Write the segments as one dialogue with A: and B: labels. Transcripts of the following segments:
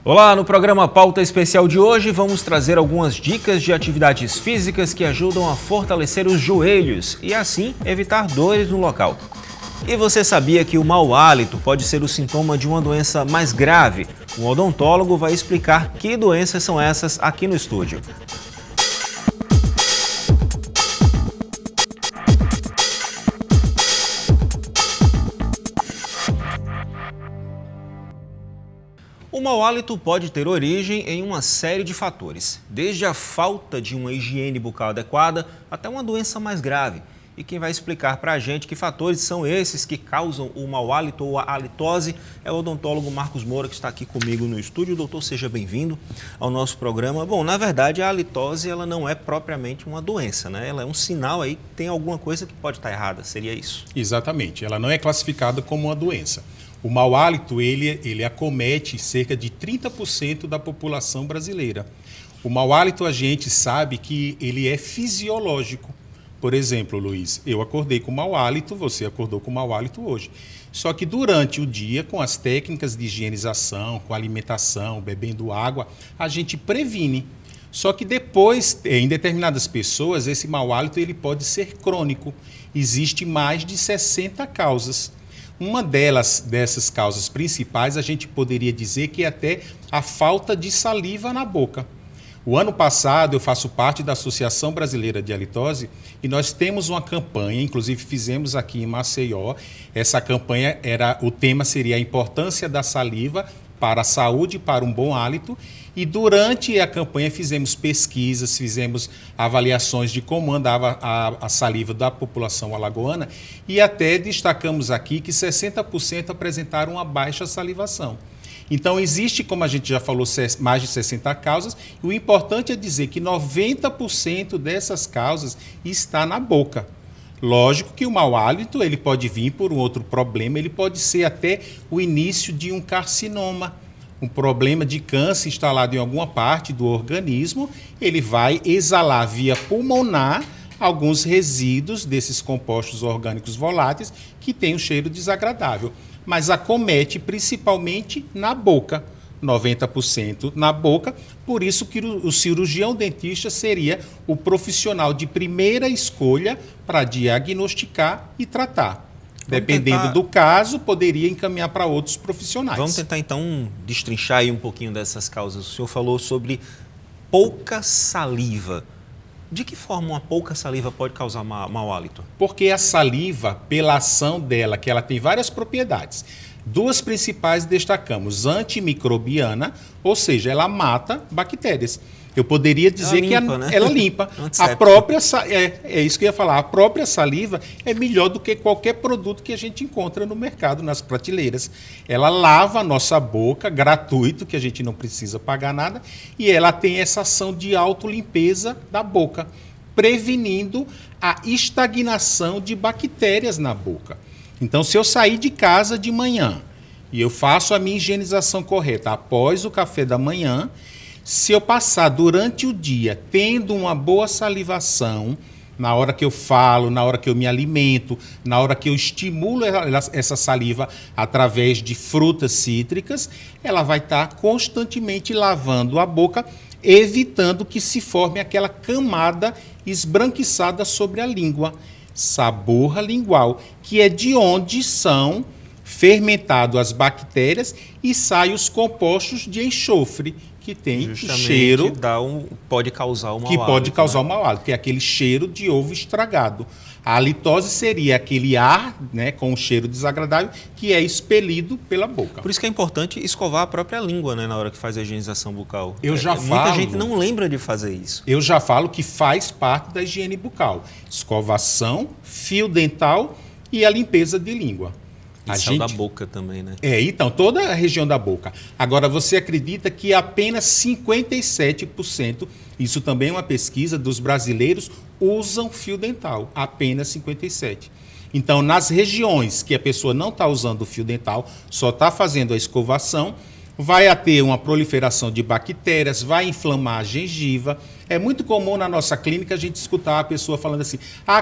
A: Olá, no programa Pauta Especial de hoje vamos trazer algumas dicas de atividades físicas que ajudam a fortalecer os joelhos e assim evitar dores no local. E você sabia que o mau hálito pode ser o sintoma de uma doença mais grave? Um odontólogo vai explicar que doenças são essas aqui no estúdio. O mau hálito pode ter origem em uma série de fatores, desde a falta de uma higiene bucal adequada até uma doença mais grave. E quem vai explicar para a gente que fatores são esses que causam o mau hálito ou a halitose é o odontólogo Marcos Moura, que está aqui comigo no estúdio. Doutor, seja bem-vindo ao nosso programa. Bom, na verdade, a halitose ela não é propriamente uma doença, né? Ela é um sinal aí que tem alguma coisa que pode estar errada, seria isso?
B: Exatamente, ela não é classificada como uma doença. O mau hálito, ele acomete cerca de 30% da população brasileira. O mau hálito, a gente sabe que ele é fisiológico. Por exemplo, Luiz, eu acordei com mau hálito, você acordou com mau hálito hoje. Só que durante o dia, com as técnicas de higienização, com alimentação, bebendo água, a gente previne. Só que depois, em determinadas pessoas, esse mau hálito ele pode ser crônico. Existe mais de 60 causas. Uma dessas causas principais, a gente poderia dizer que é até a falta de saliva na boca. O ano passado, eu faço parte da Associação Brasileira de Halitose e nós temos uma campanha, inclusive fizemos aqui em Maceió. Essa campanha, o tema seria a importância da saliva para a saúde e para um bom hálito. E durante a campanha fizemos pesquisas, fizemos avaliações de como andava a saliva da população alagoana e até destacamos aqui que 60% apresentaram uma baixa salivação. Então existe, como a gente já falou, mais de 60 causas e o importante é dizer que 90% dessas causas está na boca. Lógico que o mau hálito ele pode vir por um outro problema, ele pode ser até o início de um carcinoma. Um problema de câncer instalado em alguma parte do organismo, ele vai exalar via pulmonar alguns resíduos desses compostos orgânicos voláteis que têm um cheiro desagradável. Mas acomete principalmente na boca, 90% na boca, por isso que o cirurgião dentista seria o profissional de primeira escolha para diagnosticar e tratar. Dependendo do caso, poderia encaminhar para outros profissionais.
A: Vamos tentar, então, destrinchar aí um pouquinho dessas causas. O senhor falou sobre pouca saliva. De que forma uma pouca saliva pode causar mau hálito?
B: Porque a saliva, pela ação dela, que ela tem várias propriedades. Duas principais destacamos, antimicrobiana, ou seja, ela mata bactérias. Eu poderia dizer ela limpa. A própria, é isso que eu ia falar, a própria saliva é melhor do que qualquer produto que a gente encontra no mercado, nas prateleiras. Ela lava a nossa boca, gratuito, que a gente não precisa pagar nada, e ela tem essa ação de autolimpeza da boca, prevenindo a estagnação de bactérias na boca. Então, se eu sair de casa de manhã e eu faço a minha higienização correta após o café da manhã, se eu passar durante o dia tendo uma boa salivação, na hora que eu falo, na hora que eu me alimento, na hora que eu estimulo essa saliva através de frutas cítricas, ela vai estar constantemente lavando a boca, evitando que se forme aquela camada esbranquiçada sobre a língua, saburra lingual, que é de onde são fermentadas as bactérias e saem os compostos de enxofre, que tem cheiro
A: pode causar o mau
B: hálito. Que pode causar
A: o
B: mau hálito, que é aquele cheiro de ovo estragado. A halitose seria aquele ar, né, com um cheiro desagradável que é expelido pela boca.
A: Por isso que é importante escovar a própria língua, né, na hora que faz a higienização bucal.
B: Muita
A: gente não lembra de fazer isso.
B: Eu já falo que faz parte da higiene bucal. Escovação, fio dental e a limpeza de língua.
A: Da boca também, né?
B: Então, toda a região da boca. Agora, você acredita que apenas 57%, isso também é uma pesquisa dos brasileiros, usam fio dental, apenas 57%. Então, nas regiões que a pessoa não está usando o fio dental, só está fazendo a escovação, vai ter uma proliferação de bactérias, vai inflamar a gengiva. É muito comum na nossa clínica a gente escutar a pessoa falando assim,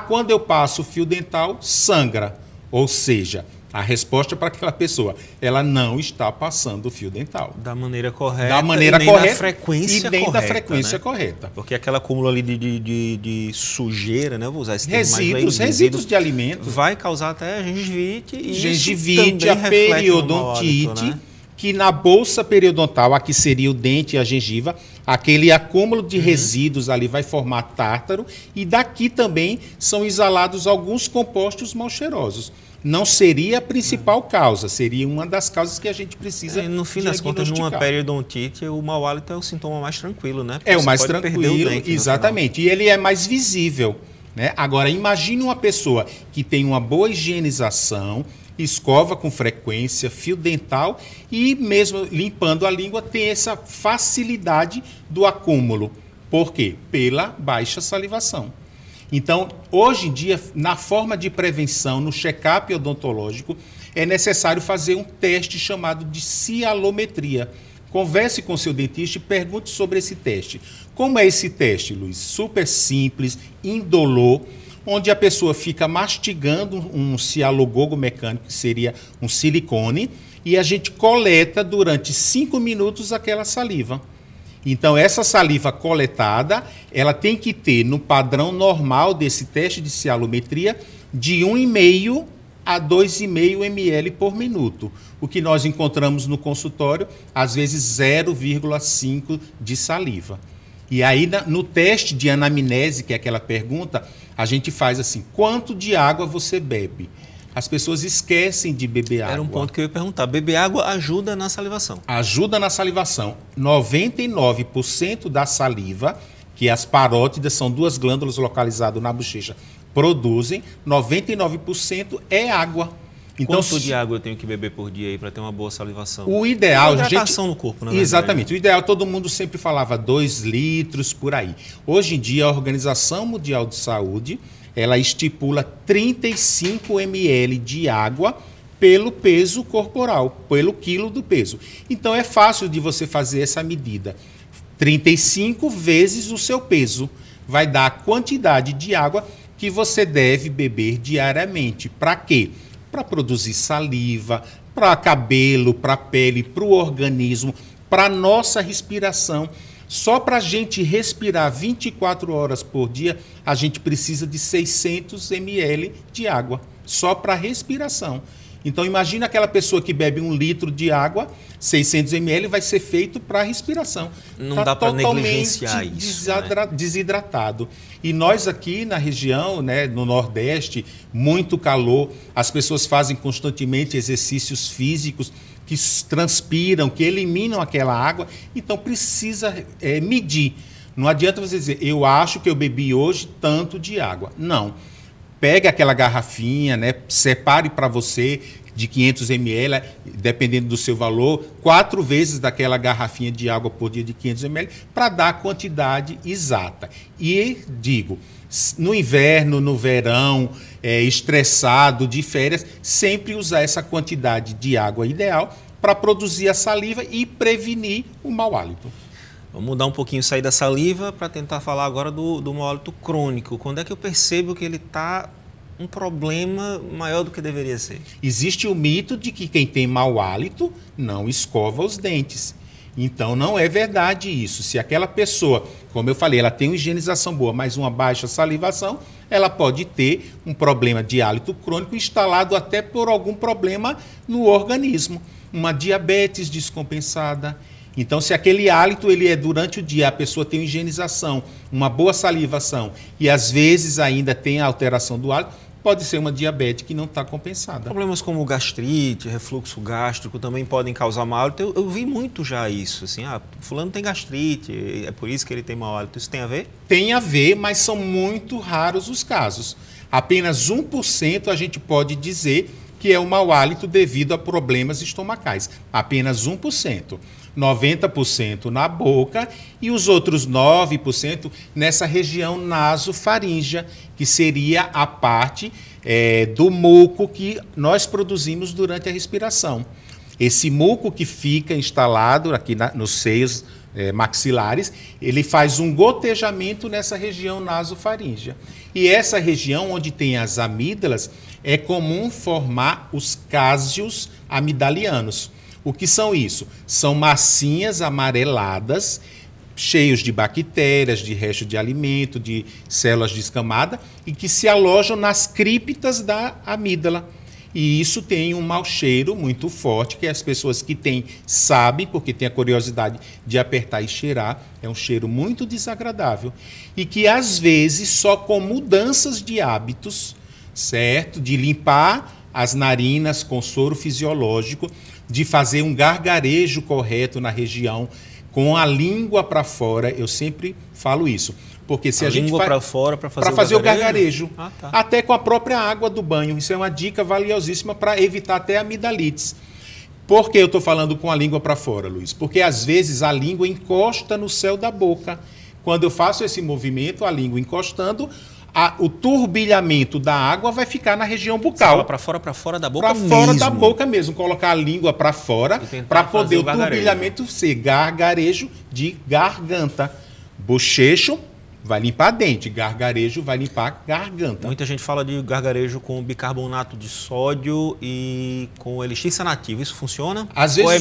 B: quando eu passo o fio dental, sangra. Ou seja, A resposta para aquela pessoa, ela não está passando o fio dental.
A: Da maneira correta.
B: Da maneira
A: e nem
B: correta.
A: Da frequência
B: e nem
A: correta,
B: da frequência
A: né?
B: correta.
A: Porque aquele acúmulo ali de sujeira, né? Eu vou usar esse termo mais
B: Resíduos, resíduos de alimento.
A: Vai causar até gengivite. E
B: Gengivite,
A: isso
B: a periodontite, hálito, né? Que na bolsa periodontal, aqui seria o dente e a gengiva, aquele acúmulo de resíduos ali vai formar tártaro e daqui também são exalados alguns compostos mal cheirosos. Não seria a principal causa, seria uma das causas que a gente precisa
A: no fim das contas, numa periodontite, o mau hálito é o sintoma mais tranquilo, né? Porque
B: é o mais tranquilo, exatamente. E ele é mais visível, né? Agora, imagine uma pessoa que tem uma boa higienização, escova com frequência, fio dental e mesmo limpando a língua tem essa facilidade do acúmulo. Por quê? Pela baixa salivação. Então, hoje em dia, na forma de prevenção, no check-up odontológico, é necessário fazer um teste chamado de cialometria. Converse com seu dentista e pergunte sobre esse teste. Como é esse teste, Luiz? Super simples, indolor, onde a pessoa fica mastigando um cialogogo mecânico, que seria um silicone, e a gente coleta durante 5 minutos aquela saliva. Então, essa saliva coletada, ela tem que ter, no padrão normal desse teste de cialometria, de 1,5 a 2,5 ml por minuto. O que nós encontramos no consultório, às vezes 0,5 de saliva. E aí, no teste de anamnese, que é aquela pergunta, a gente faz assim, quanto de água você bebe? As pessoas esquecem de beber água.
A: Era um ponto que eu ia perguntar. Beber água ajuda na salivação?
B: Ajuda na salivação. 99% da saliva, que as parótidas são 2 glândulas localizadas na bochecha, produzem, 99% é água. Então,
A: quanto de água eu tenho que beber por dia aí para ter uma boa salivação?
B: O ideal...
A: hidratação no corpo, na verdade.
B: Exatamente. O ideal, todo mundo sempre falava 2 litros por aí. Hoje em dia, a Organização Mundial de Saúde, ela estipula 35 ml de água pelo peso corporal, pelo quilo do peso. Então, é fácil de você fazer essa medida. 35 vezes o seu peso vai dar a quantidade de água que você deve beber diariamente. Para quê? Para produzir saliva, para cabelo, para pele, para o organismo, para a nossa respiração. Só para a gente respirar 24 horas por dia, a gente precisa de 600 ml de água, só para respiração. Então, imagina aquela pessoa que bebe 1 litro de água, 600 ml vai ser feito para respiração.
A: Não dá para negligenciar isso,
B: desidratado. E nós aqui na região, né, no Nordeste, muito calor, as pessoas fazem constantemente exercícios físicos que transpiram, que eliminam aquela água, então precisa medir. Não adianta você dizer, eu acho que eu bebi hoje tanto de água. Não. Pegue aquela garrafinha, né, separe para você de 500 ml, dependendo do seu valor, 4 vezes daquela garrafinha de água por dia de 500 ml, para dar a quantidade exata. E digo, no inverno, no verão, estressado, de férias, sempre usar essa quantidade de água ideal para produzir a saliva e prevenir o mau hálito.
A: Vamos mudar um pouquinho, sair da saliva para tentar falar agora do mau hálito crônico. Quando é que eu percebo que ele está um problema maior do que deveria ser?
B: Existe o mito de que quem tem mau hálito não escova os dentes. Então, não é verdade isso. Se aquela pessoa, como eu falei, ela tem uma higienização boa, mas uma baixa salivação, ela pode ter um problema de hálito crônico instalado até por algum problema no organismo. Uma diabetes descompensada. Então, se aquele hálito ele é durante o dia, a pessoa tem uma higienização, uma boa salivação e às vezes ainda tem a alteração do hálito, pode ser uma diabetes que não está compensada.
A: Problemas como gastrite, refluxo gástrico também podem causar mau hálito. Eu vi muito já isso, assim, fulano tem gastrite, é por isso que ele tem mau hálito. Isso tem a ver?
B: Tem a ver, mas são muito raros os casos. Apenas 1% a gente pode dizer que é o mau hálito devido a problemas estomacais. Apenas 1%. 90% na boca e os outros 9% nessa região nasofaríngea, que seria a parte do muco que nós produzimos durante a respiração. Esse muco que fica instalado aqui nos seios maxilares, ele faz um gotejamento nessa região nasofaríngea. E essa região onde tem as amígdalas, é comum formar os cásios amidalianos. O que são isso? São massinhas amareladas, cheios de bactérias, de resto de alimento, de células descamadas, e que se alojam nas criptas da amígdala. E isso tem um mau cheiro muito forte, que as pessoas que têm sabem, porque têm a curiosidade de apertar e cheirar. É um cheiro muito desagradável. E que, às vezes, só com mudanças de hábitos, certo? De limpar as narinas com soro fisiológico, de fazer um gargarejo correto na região, com a língua para fora. Eu sempre falo isso. Porque se a gente
A: língua para fora para fazer
B: o gargarejo,
A: tá.
B: Até com a própria água do banho. Isso é uma dica valiosíssima para evitar até amidalites. Por que eu estou falando com a língua para fora, Luiz? Porque às vezes a língua encosta no céu da boca. Quando eu faço esse movimento, a língua encostando, o turbilhamento da água vai ficar na região bucal.
A: Para fora da boca mesmo.
B: Para fora da boca mesmo. Colocar a língua para fora para poder o turbilhamento ser gargarejo de garganta. Bochecho vai limpar dente, gargarejo vai limpar garganta.
A: Muita gente fala de gargarejo com bicarbonato de sódio e com elixir sanativo. Isso funciona?
B: Às vezes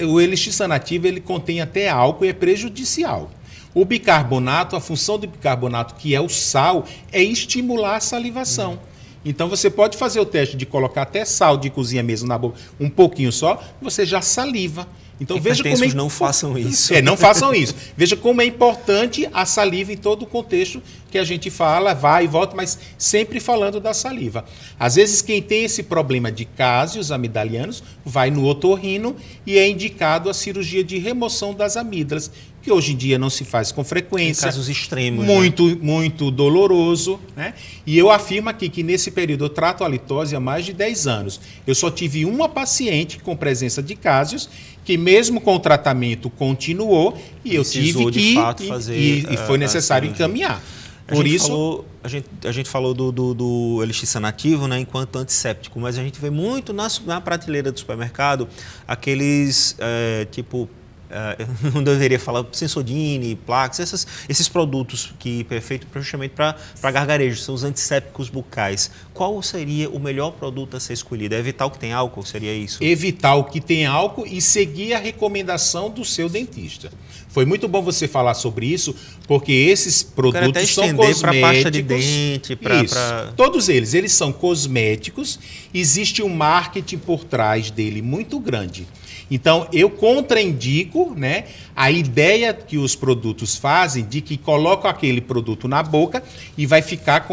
B: o elixir sanativo ele contém até álcool e é prejudicial. O bicarbonato, a função do bicarbonato, que é o sal, é estimular a salivação. Então você pode fazer o teste de colocar até sal de cozinha mesmo na boca, um pouquinho só, você já saliva. Então veja como
A: não façam isso.
B: Não façam isso. Veja como é importante a saliva em todo o contexto que a gente fala, vai e volta, mas sempre falando da saliva. Às vezes quem tem esse problema de cásios amidalianos vai no otorrino e é indicado a cirurgia de remoção das amígdalas, que hoje em dia não se faz com frequência.
A: Em casos extremos.
B: Muito doloroso, né? E eu afirmo aqui que nesse período eu trato a litose há mais de 10 anos. Eu só tive uma paciente com presença de cásios que mesmo com o tratamento continuou e eu tive que e foi necessário encaminhar. Por isso
A: a gente falou do elixir sanativo, né, enquanto antisséptico, mas a gente vê muito na prateleira do supermercado aqueles eu não deveria falar Sensodyne, Plax, esses produtos que é feito justamente para gargarejo, são os antissépticos bucais. Qual seria o melhor produto a ser escolhido? É evitar o que tem álcool? Seria isso?
B: Evitar o que tem álcool e seguir a recomendação do seu dentista. Foi muito bom você falar sobre isso, porque esses produtos são cosméticos.
A: Para pasta de dente,
B: Todos eles são cosméticos, existe um marketing por trás dele muito grande. Então, eu contraindico, né, a ideia que os produtos fazem de que colocam aquele produto na boca e vai ficar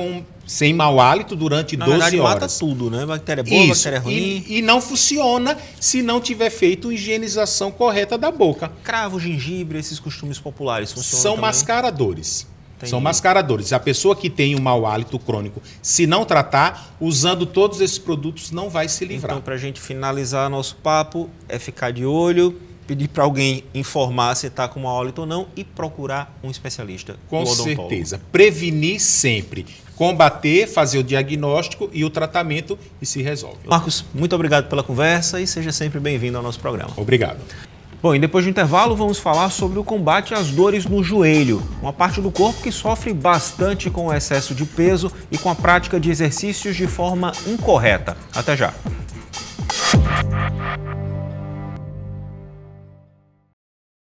B: sem mau hálito durante 12 horas.
A: Mata tudo, né? Bactéria boa, bactéria ruim.
B: E não funciona se não tiver feito higienização correta da boca.
A: Cravo, gengibre, esses costumes populares funcionam
B: São
A: também?
B: Mascaradores. Entendi. São mascaradores. A pessoa que tem um mau hálito crônico, se não tratar, usando todos esses produtos, não vai se livrar.
A: Então, para a gente finalizar nosso papo, é ficar de olho, pedir para alguém informar se está com mau hálito ou não e procurar um especialista.
B: Com certeza. Prevenir sempre. Combater, fazer o diagnóstico e o tratamento e se resolve.
A: Marcos, muito obrigado pela conversa e seja sempre bem-vindo ao nosso programa.
B: Obrigado.
A: Bom, e depois do intervalo vamos falar sobre o combate às dores no joelho, uma parte do corpo que sofre bastante com o excesso de peso e com a prática de exercícios de forma incorreta. Até já!